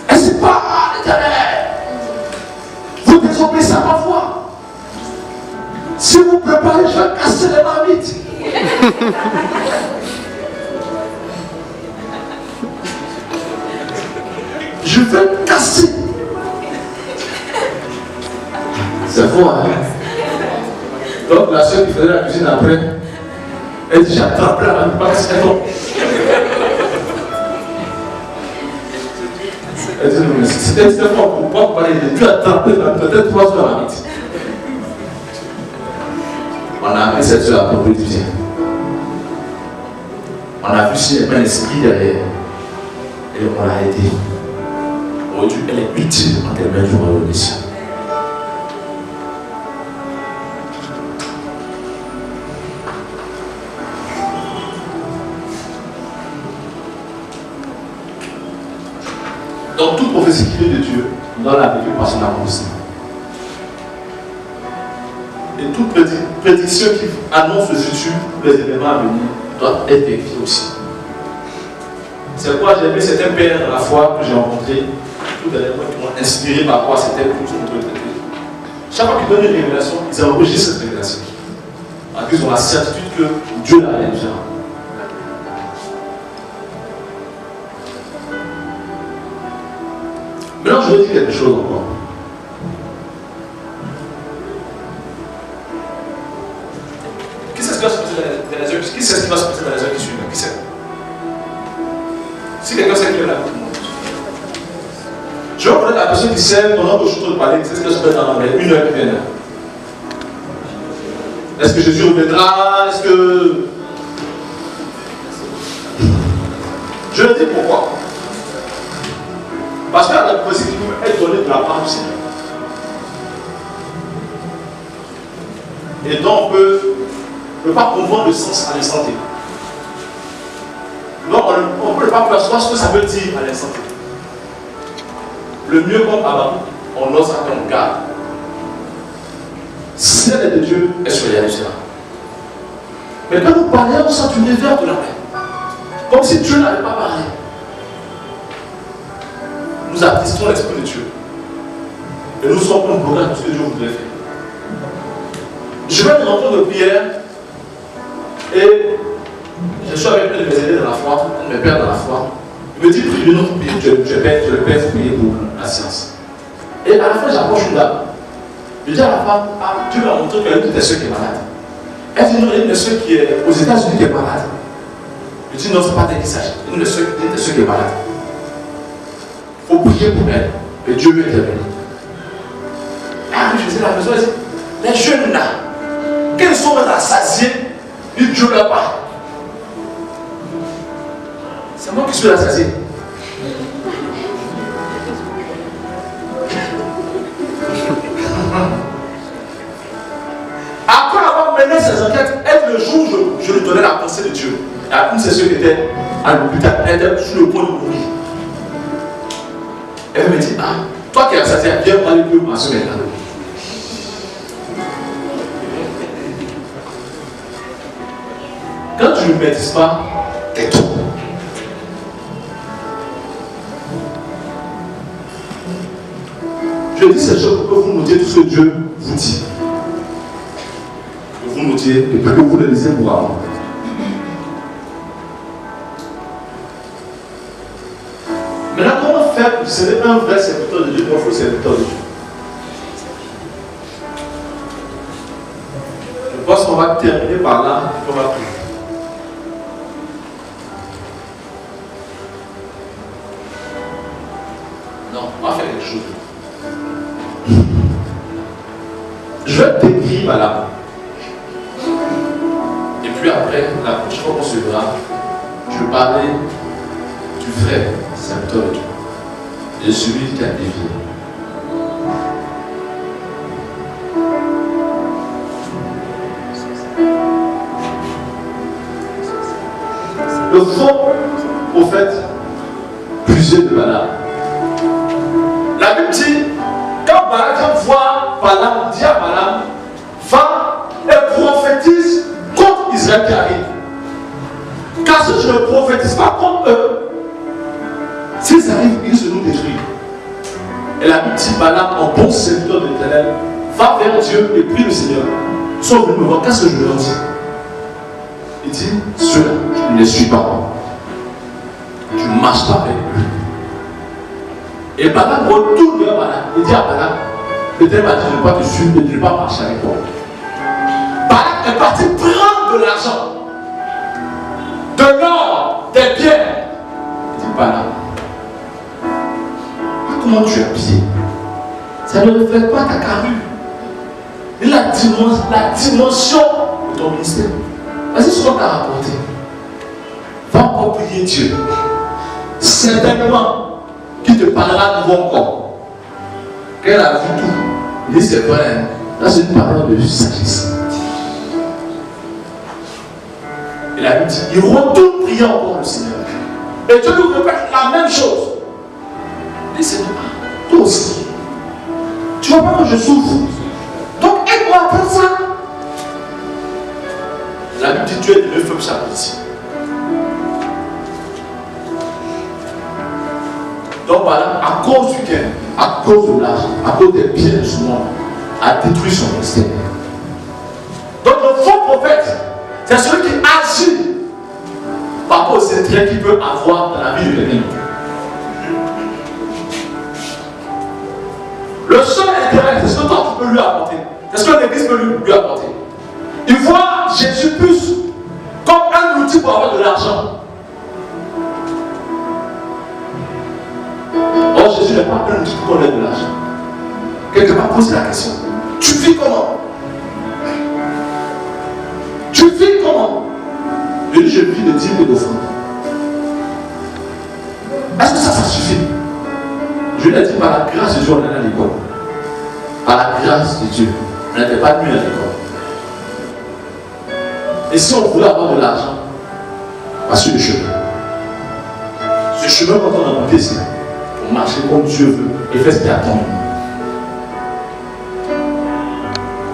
Et c'est pas l'Éternel. Vous désobéissez à ma voix. Si vous préparez, je vais casser les marmites. Je vais casser. C'est faux, hein? Donc la soeur qui faisait la cuisine après, elle dit j'attrape la marmite parce qu'elle tombe. Elle dit non, mais c'était fort pour moi parler de Dieu attraper peut-être 3 heures la marmite. On a amené cette soeur à propos du bien. On a vu s'il n'y a pas un esprit derrière. Et on l'a aidé. Aujourd'hui, elle est utile en termes du royaume des cieux. Donc, toute prophétie qui vient de Dieu, nous doit la vécu par son accomplissement. Et toute prédiction qui annonce le futur, les événements à venir, doit être vérifiée aussi. C'est pourquoi j'ai aimé certains pères à la foi que j'ai rencontrés, tout dernièrement, qui m'ont inspiré par rapport à certaines cultures qu'on peut traiter. Chaque fois qu'ils donnent une révélation, ils enregistrent cette révélation. En plus, ils ont la certitude que Dieu l'a réalisé. Maintenant, je vais dire quelque chose encore. Qui sait ce qui va se passer dans les heures qui suivent? Qui sait? Si quelqu'un sait qui est là, je vais connaître la personne qui sait, pendant que je suis en train de parler, qui sait ce qui va se passer dans une heure qui vient là. Est-ce que Jésus reviendra? Est-ce que... Je vais dire pourquoi. Parce que la prophétie qui peut être donnée de la part du Seigneur. Et donc, on ne peut pas comprendre le sens à l'instant T. Donc, on ne peut pas percevoir ce que ça veut dire à l'instant T. Le mieux comme avant, on ose attendre, on garde. Si elle est de Dieu, elle se réalisera. Mais quand nous parlons, on sent une réverbe de la paix. Comme si Dieu n'avait pas parlé. Nous attestons l'Esprit de Dieu. Et nous sommes un blocage de ce que Dieu voudrait faire. Je vais une rencontre de prière et je suis avec un de mes aînés dans la foi, un de mes pères dans la foi. Il me dit priez notre prière, je le père prier pour la science. Et à la fin, j'approche une dame. Je dis à la femme, ah, Dieu m'a montré qu'il y a une de tes soeurs qui est malade. Elle dit non, il y a une de soeurs qui est aux États-Unis qui est malade. Je dis non, ce n'est pas tel qu'il s'agit. Une de soeurs qui est malade. Il faut prier pour elle, et Dieu veut intervenir. Ah, je faisais la maison, elle dit, les jeunes là, qu'ils sont rassasiés, ni Dieu leur parle. C'est moi qui suis rassasié. Après avoir mené ces enquêtes, elle, le jour où je lui donnais la pensée de Dieu, une de ses soeurs qui était à l'hôpital, elle était sur le point de mourir. Elle me dit, ah, toi qui es rassasié, viens voir le plus ma soeur maintenant. Quand tu ne maîtrises pas, tais-toi. Je dis ces choses pour que vous notiez tout ce que Dieu vous dit. Que vous notiez et que vous le lisez pour avoir. Maintenant, comment faire pour serrer un vrai serviteur de Dieu, un faux serviteur de Dieu? Je pense qu'on va terminer par là et qu'on va prier. Non, on va faire quelque chose. Je vais t'écrire là. Et puis après, la prochaine fois qu'on se verra, je vais parler du vrai serviteur de Dieu. Et celui qui a dévié. Le faux prophète puisait de de Balaam. La Bible dit, quand Balak vient voir Balaam, dit à Balaam, va et prophétise contre Israël qui arrive. Car si je ne prophétise pas contre eux, s'ils arrivent, ils se nous détruisent. Et la Bible dit, Balaam, en bon serviteur de l'Éternel, va vers Dieu et prie le Seigneur. Ils sont venus me voir, qu'est-ce que je leur dis? Il dit, ceux-là, tu ne les suis pas. Tu ne marches pas avec eux. Et Balaam retourne vers Balaam. Il dit à Balaam, l'Éternel m'a dit, je ne vais pas te suivre et je ne vais pas marcher avec toi. Balaam est parti prendre de l'argent, de l'or, des biens. Il dit, Balaam, comment tu es habillé? Ça ne reflète pas ta carrure. Et la dimension de ton ministère. Vas-y, ce qu'on t'a rapporté. Va encore prier Dieu. Certainement, qui te parlera de nouveau encore. Qu'elle a vu tout. Il dit, c'est vrai. Là, c'est une parole de sagesse. Et la Bible dit, il retourne prier encore le Seigneur. Et Dieu nous répète la même chose. Il dit, Seigneur, toi aussi. Tu vois pas que je souffre. Donc, aide-moi à faire ça. La Bible dit, tu es le feu chaque ici. Donc, voilà, à cause du gain, à cause de l'argent, à cause des biens de ce monde, a détruit son ministère. Donc, le faux prophète, c'est celui qui agit par rapport aux intérêts qu'il peut avoir dans la vie de quelqu'un. Le seul intérêt, c'est ce que toi tu peux lui apporter. C'est ce que l'Église peut lui apporter. Il voit Jésus plus comme un outil pour avoir de l'argent. Or, Jésus n'est pas un outil pour qu'on ait de l'argent. Quelqu'un m'a posé la question. Tu vis comment? Tu vis comment? Je dis, je vis de dîmes et d'offrandes. Est-ce que ça suffit? Je lui ai dit, par la grâce de Dieu, on est à l'école. Par la grâce de Dieu, on n'était pas nuls à l'école. Et si on voulait avoir de l'argent, on va sur le chemin. Ce chemin, quand on a monté ici, on marchait comme Dieu veut et fait ce qu'il attend.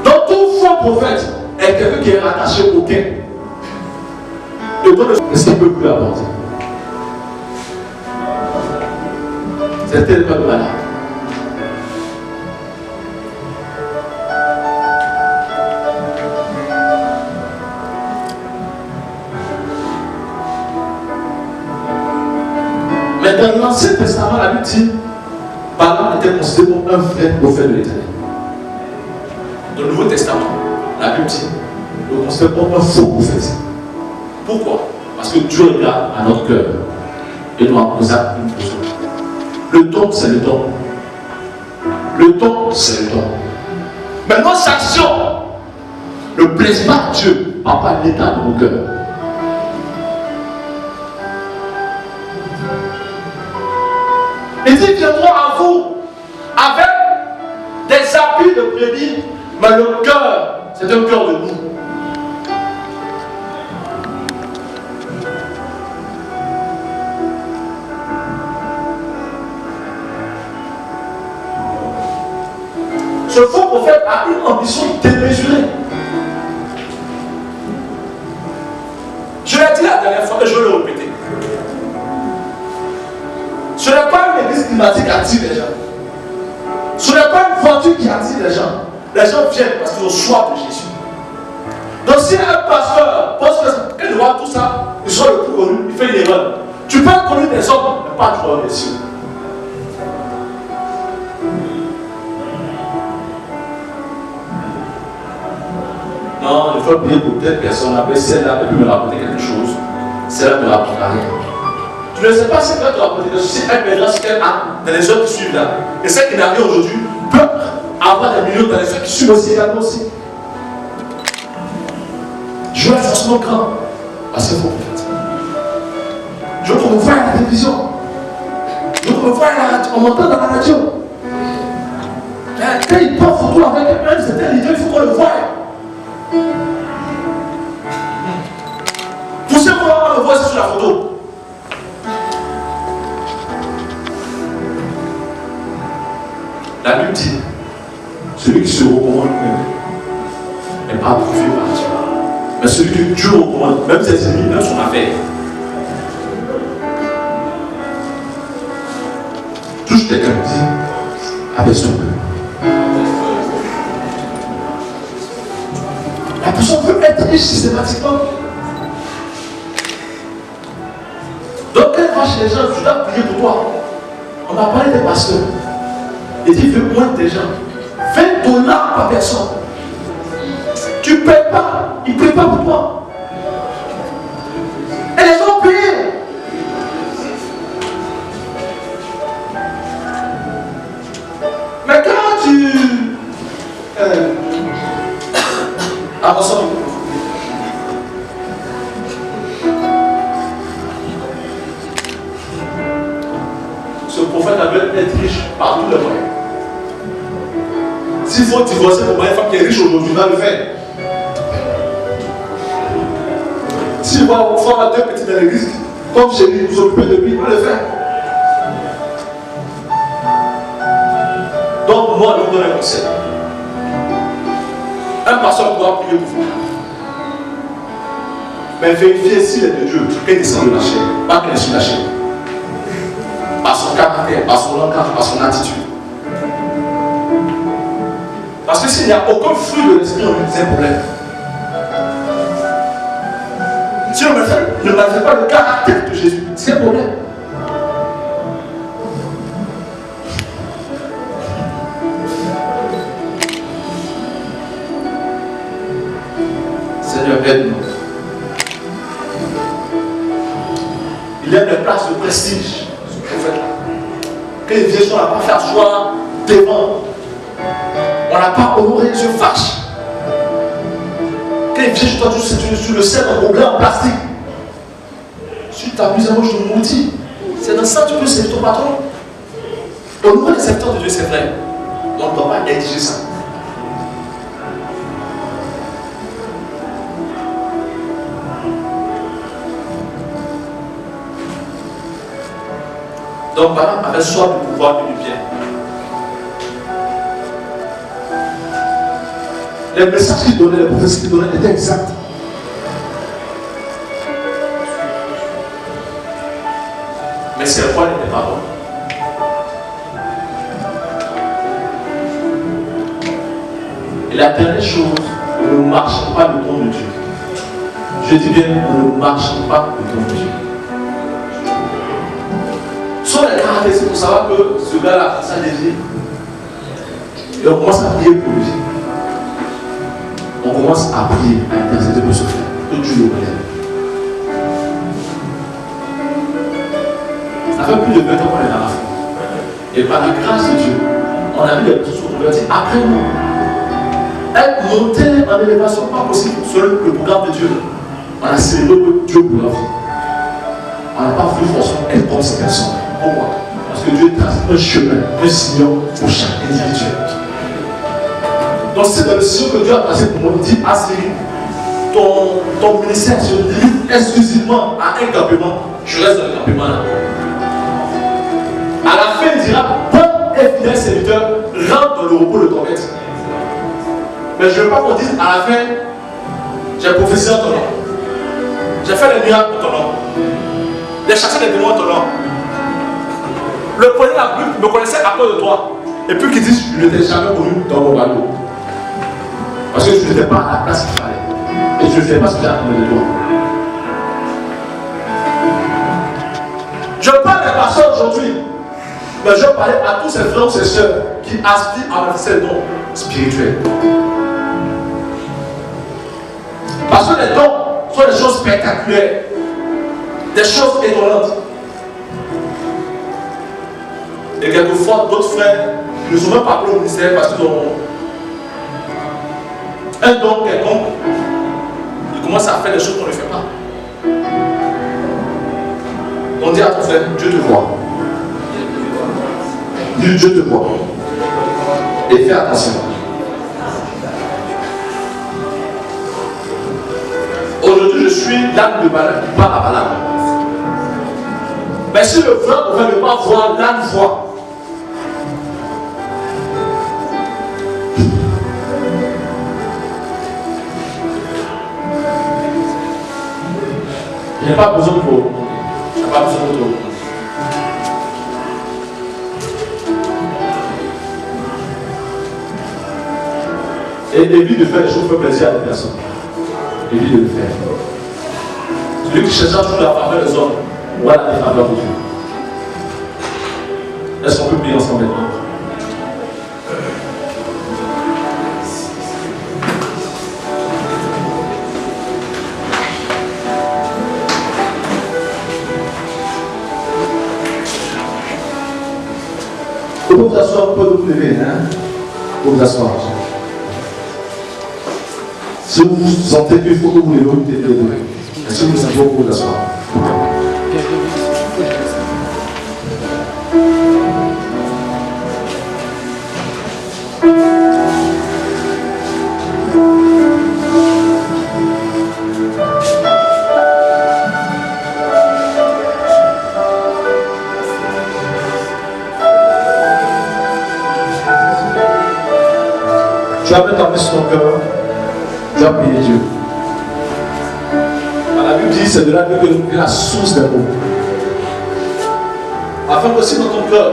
Donc, tout faux prophète est quelqu'un qui est rattaché au gain. Et toi, ce qu'il ne peut plus apporter. C'était le peuple malade. Mais dans l'Ancien Testament, la Bible dit, Balaam était considéré comme un vrai prophète de l'Éternel. Dans le Nouveau Testament, la Bible dit, on le considère comme un faux prophète. Pourquoi? Parce que Dieu regarde à notre cœur et nous en pose une question. Le don, c'est le don. Le don, c'est le don. Mais nos actions ne plaisent pas à Dieu par rapport à l'état de nos cœurs. Il dit, viendront à vous avec des habits de brebis, mais le cœur, c'est un cœur de nous. Ce faux prophète a une ambition démesurée. Je l'ai dit la dernière fois et je vais le répéter. Ce n'est pas une église climatique qui attire les gens. Ce n'est pas une voiture qui attire les gens. Les gens viennent parce qu'ils ont soif de Jésus. Donc si un pasteur pense qu'il voit tout ça, il soit le plus connu, il fait une erreur. Tu peux être connu des hommes, mais pas du royaume des cieux. Non, il faut prier pour telle personne, après celle-là peut me rapporter quelque chose, celle-là ne me rapportera rien. Tu ne sais pas si elle va te rapporter quelque chose, si elle verra ce qu'elle a dans les heures qui suivent là. Et celle qui n'a rien aujourd'hui peut avoir des millions dans les heures qui suivent aussi également aussi. Je veux être forcément grand, parce qu'il faut prophète. Je veux qu'on me voie à la télévision. Je veux qu'on me voie en montant dans la radio. Quand il prend photo avec un de tel leader, il faut qu'on le voie. Vous savez comment on le voit sur la photo? La Bible dit, celui qui se recommande lui-même n'est pas approuvé par Dieu. Mais celui que Dieu recommande, même ses ennemis, même son affaire. Touche quelqu'un et dit, abaisse-toi. La personne veut être riche systématiquement. Donc quand elle va chez les gens, tu dois prier pour toi. On m'a parlé des pasteurs. Il dit, fais moins des gens. $20 par personne. Tu ne payes pas. Il ne paye pas pour toi. Et les gens payent. Mais quand tu... avançons. Ce prophète avait être riche par tous les moyens. S'il faut divorcer pour une femme qui est riche aujourd'hui, il va le faire. S'il va avoir 2 petits dans l'église, comme chez lui, vous occupez de lui, il va le faire. Donc, moi, je vous donne un conseil. Un pasteur pourra prier pour vous. Mais vérifiez s'il est de Dieu, qu'il descend de la chair, pas qu'il est sur la chair. Par son caractère, par son langage, par son attitude. Parce que s'il n'y a aucun fruit de l'esprit en lui, c'est un problème. Si on ne manifeste pas le caractère de Jésus, c'est un problème. Seigneur, aide-nous. Il aime les places de prestige, ce prophète-là. Quand il vient, on n'a pas fait asseoir devant. On n'a pas honoré, il se fâche. Quand il vient, je dois tout sur le sel en gobelet en plastique. Si tu t'abuses à moi, je te maudis. C'est dans ça que tu peux servir ton patron. Honorer les serviteurs de Dieu, c'est vrai. On ne doit pas exiger ça. Donc, Balaam avait soif du pouvoir et du bien. Les messages qu'il donnait, les prophéties qu'il donnait étaient exacts. Mais ses voix n'étaient pas bonnes. Et la dernière chose, on ne marche pas le don de Dieu. Je dis bien, on ne marche pas le don de Dieu. Sur les caractéristiques pour savoir que ce gars-là, ça dévie. Et on commence à prier pour lui. On commence à prier, à intercéder pour ce frère. Que Dieu le relève. Ça fait plus de 20 ans qu'on est dans la foi. Et par la grâce de Dieu, on a vu les personnes qui ont dit après nous, être monté en élévation, pas possible selon le programme de Dieu. On a célébré que Dieu pour la vie. On n'a pas voulu forcément être comme ces personnes. Pourquoi? Parce que Dieu trace un chemin, un sillon pour chaque individu. Donc c'est dans le sillon que Dieu a tracé pour moi, il dit à Cyril, ton ministère se limite exclusivement à un campement. Je reste dans le campement là. À la fin, il dira, bon et fidèle serviteur, rentre dans le repos de ton maître. Mais je ne veux pas qu'on dise à la fin, j'ai prophétisé en ton nom. J'ai fait des miracles en ton nom. J'ai chassé des démons en ton nom. Le premier la pluie me connaissait à cause de toi. Et puis qu'il dise, je ne t'ai jamais connu dans mon bateau. Parce que je n'étais pas à la place qu'il fallait. Et je ne fais pas ce que j'attendais de toi. Je parle des pasteurs aujourd'hui. Mais je parlais à tous ces frères ou ces soeurs qui aspirent à manifester le don spirituel. Parce que les dons sont des choses spectaculaires, des choses étonnantes. Et quelquefois, d'autres frères ne sont même pas appelés au ministère parce qu'ils ont un don quelconque. Ils commencent à faire des choses qu'on ne fait pas. On dit à ton frère, Dieu te voit. Dieu te voit. Et fais attention. Aujourd'hui, je suis l'âne de Balaam qui parle à Balaam. Mais si le frère ne veut pas voir, l'âne voit. n'ai pas besoin de vous. Je n'ai pas besoin de vous. Et évite de faire les choses pour faire plaisir à des personnes. Évite de le faire. Celui qui cherche toujours la faveur des hommes, voilà les faveurs de Dieu. Est-ce qu'on peut prier ensemble maintenant? Vous pouvez vous asseoir, vous pouvez vous lever, hein? Vous vous asseoir. Si vous sentez qu'il faut que vous levez, vous devez lever. Si vous sentez, vous vous asseoir. Tu vas mettre ta main sur ton cœur. Tu vas prier Dieu. La Bible dit c'est de là que la source des mots. Afin que si dans ton cœur,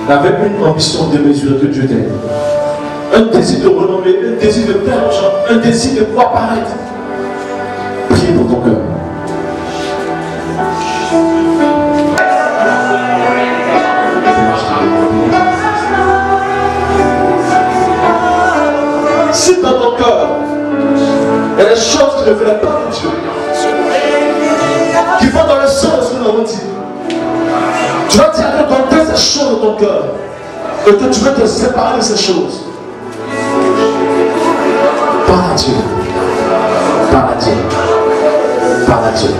avec une ambition démesurée que Dieu t'aide, un désir de renommer, un désir de plaire aux gens, un désir de pouvoir paraître, prie dans ton cœur. Si dans ton cœur, il y a des choses qui ne veulent pas de Dieu, qui vont dans le sens de ce que nous avons dit, tu vas dire que dans ces choses de ton cœur, et que tu veux te séparer de ces choses. Parle à Dieu. Parle à Dieu. Parle à Dieu.